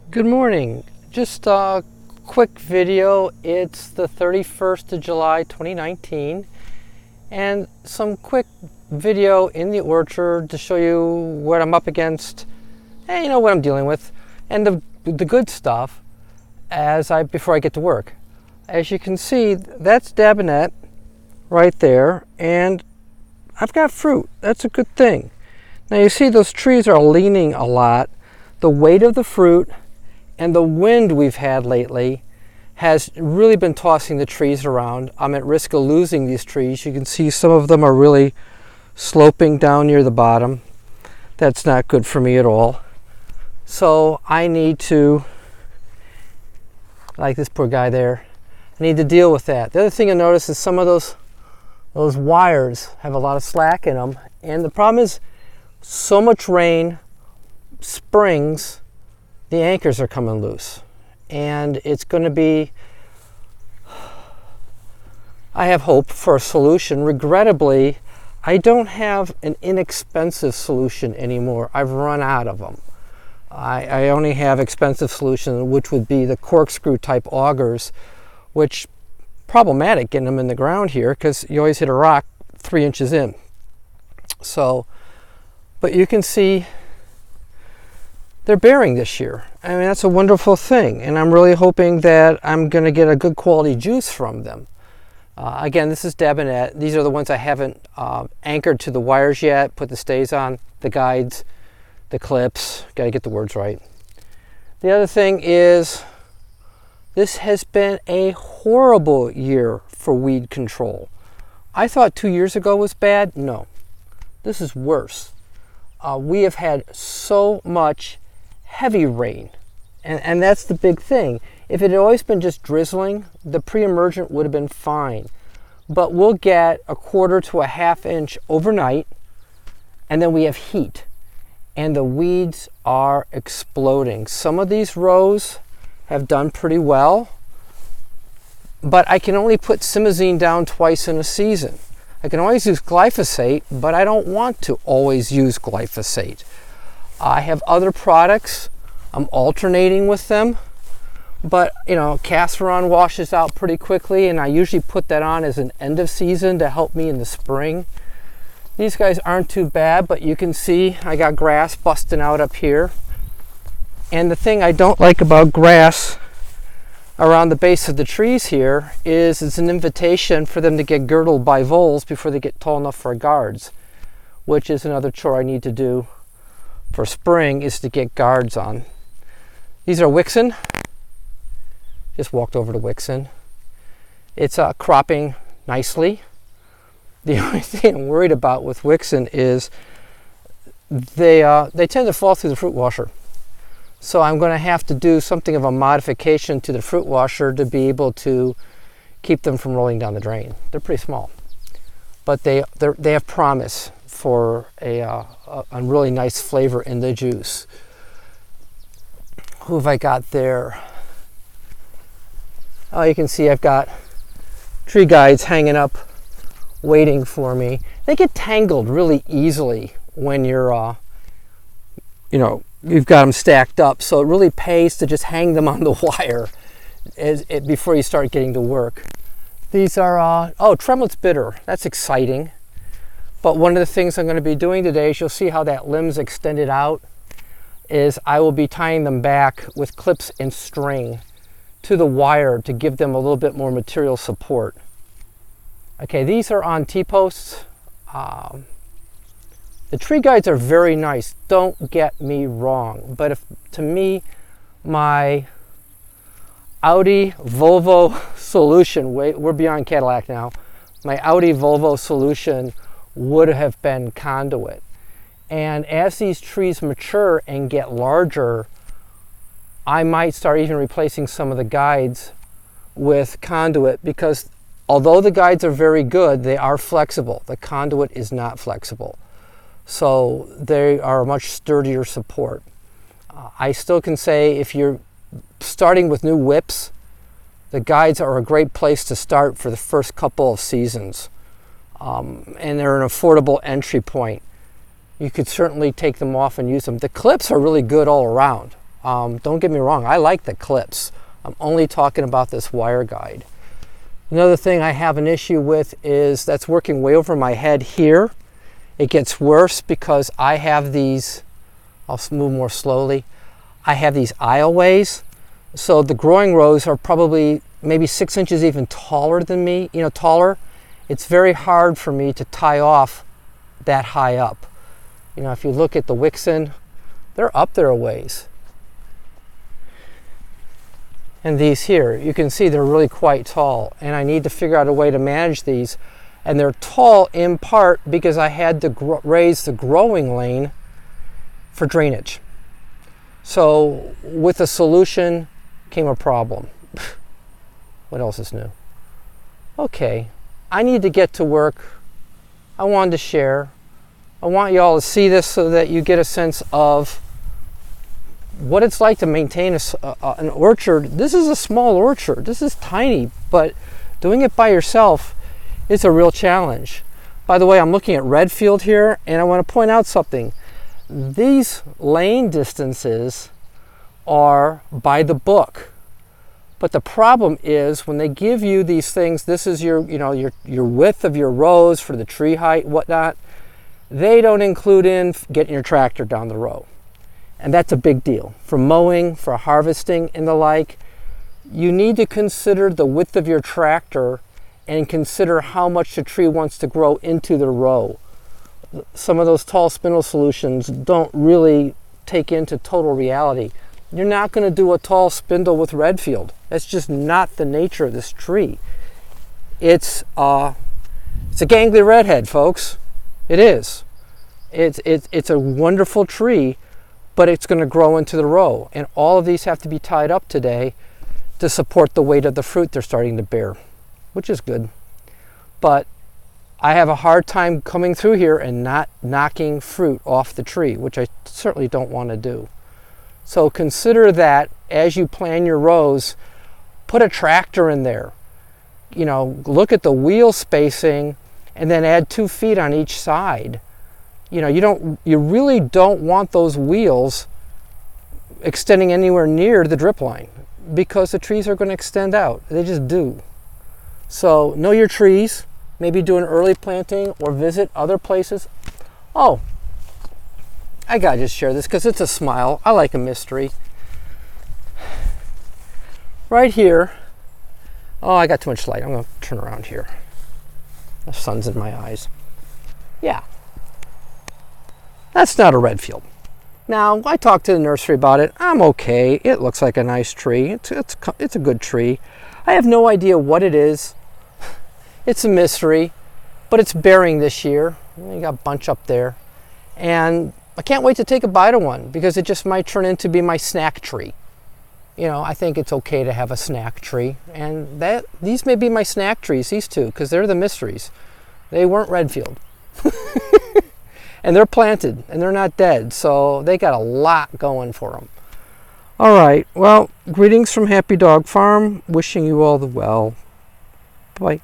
Good morning. Just a quick video. It's the 31st of July 2019 and some quick video in the orchard to show you what I'm up against and what I'm dealing with and the good stuff before I get to work. As you can see, that's Dabinette right there, and I've got fruit. That's a good thing. Now you see those trees are leaning a lot. The weight of the fruit and the wind we've had lately has really been tossing the trees around. I'm at risk of losing these trees. You can see some of them are really sloping down near the bottom. That's not good for me at all. So I need to, like this poor guy there, I need to deal with that. The other thing you'll notice is some of those wires have a lot of slack in them. And the problem is so much rain, springs, the anchors are coming loose, and it's going to be, I have hope for a solution. Regrettably, I don't have an inexpensive solution anymore. I've run out of them. I only have expensive solutions, which would be the corkscrew type augers, which problematic getting them in the ground here because you always hit a rock 3 inches in. So, but you can see they're bearing this year. I mean, that's a wonderful thing, and I'm really hoping that I'm going to get a good quality juice from them. Again, this is Dabinette. These are the ones I haven't anchored to the wires yet, put the stays on, the guides, the clips. Got to get the words right. The other thing is, this has been a horrible year for weed control. I thought 2 years ago was bad. No, this is worse. We have had so much heavy rain, and that's the big thing. If it had always been just drizzling, the pre-emergent would have been fine, but we'll get a quarter to a half inch overnight, and then we have heat, and the weeds are exploding. Some of these rows have done pretty well, but I can only put simazine down twice in a season. I can always use glyphosate, but I don't want to always use glyphosate. I have other products. I'm alternating with them, but Casseron washes out pretty quickly, and I usually put that on as an end of season to help me in the spring. These guys aren't too bad, but you can see I got grass busting out up here. And the thing I don't like about grass around the base of the trees here is it's an invitation for them to get girdled by voles before they get tall enough for guards, which is another chore I need to do for spring, is to get guards on. These are Wixen. Just walked over to Wixen. It's cropping nicely. The only thing I'm worried about with Wixen is they tend to fall through the fruit washer. So I'm going to have to do something of a modification to the fruit washer to be able to keep them from rolling down the drain. They're pretty small, but they have promise for a really nice flavor in the juice. Who have I got there? Oh, you can see I've got tree guides hanging up waiting for me. They get tangled really easily when you're you've got them stacked up, so it really pays to just hang them on the wire before you start getting to work. These are, Tremlett's bitter. That's exciting. But one of the things I'm going to be doing today is, you'll see how that limb's extended out, is I will be tying them back with clips and string to the wire to give them a little bit more material support. Okay, these are on T-posts. The tree guides are very nice, don't get me wrong, but to me, my Audi Volvo solution, we're beyond Cadillac now, my Audi Volvo solution would have been conduit. And as these trees mature and get larger, I might start even replacing some of the guides with conduit, because although the guides are very good, they are flexible. The conduit is not flexible. So they are a much sturdier support. I still can say, if you're starting with new whips, the guides are a great place to start for the first couple of seasons. And they're an affordable entry point. You could certainly take them off and use them. The clips are really good all around. Don't get me wrong, I like the clips. I'm only talking about this wire guide. Another thing I have an issue with is that's working way over my head here. It gets worse because I have these, I'll move more slowly, I have these aisleways. So the growing rows are probably maybe 6 inches even taller than me, taller. It's very hard for me to tie off that high up. If you look at the Wixen, they're up there a ways. And these here, you can see they're really quite tall, and I need to figure out a way to manage these. And they're tall in part because I had to raise the growing lane for drainage. So with a solution came a problem. What else is new? Okay, I need to get to work. I wanted to share. I want you all to see this so that you get a sense of what it's like to maintain an orchard. This is a small orchard. This is tiny, but doing it by yourself is a real challenge. By the way, I'm looking at Redfield here, and I want to point out something. These lane distances are by the book. But the problem is when they give you these things, this is your width of your rows for the tree height, whatnot. They don't include in getting your tractor down the row. And that's a big deal. For mowing, for harvesting, and the like, you need to consider the width of your tractor and consider how much the tree wants to grow into the row. Some of those tall spindle solutions don't really take into total reality. You're not going to do a tall spindle with Redfield. That's just not the nature of this tree. It's a gangly redhead, folks. It is. It's a wonderful tree, but it's going to grow into the row. And all of these have to be tied up today to support the weight of the fruit they're starting to bear, which is good. But I have a hard time coming through here and not knocking fruit off the tree, which I certainly don't want to do. So consider that as you plan your rows. Put a tractor in there. Look at the wheel spacing and then add 2 feet on each side. You really don't want those wheels extending anywhere near the drip line because the trees are going to extend out. They just do. So know your trees. Maybe do an early planting or visit other places. Oh, I gotta just share this because it's a smile. I like a mystery. Right here. Oh, I got too much light. I'm gonna turn around here. The sun's in my eyes. Yeah. That's not a Redfield. Now, I talked to the nursery about it. I'm okay. It looks like a nice tree. It's a good tree. I have no idea what it is. It's a mystery, but it's bearing this year. You got a bunch up there. And I can't wait to take a bite of one because it just might turn into be my snack tree. I think it's okay to have a snack tree. And these may be my snack trees, these two, because they're the mysteries. They weren't Redfield. And they're planted and they're not dead. So they got a lot going for them. All right. Well, greetings from Happy Dog Farm. Wishing you all the well. Bye.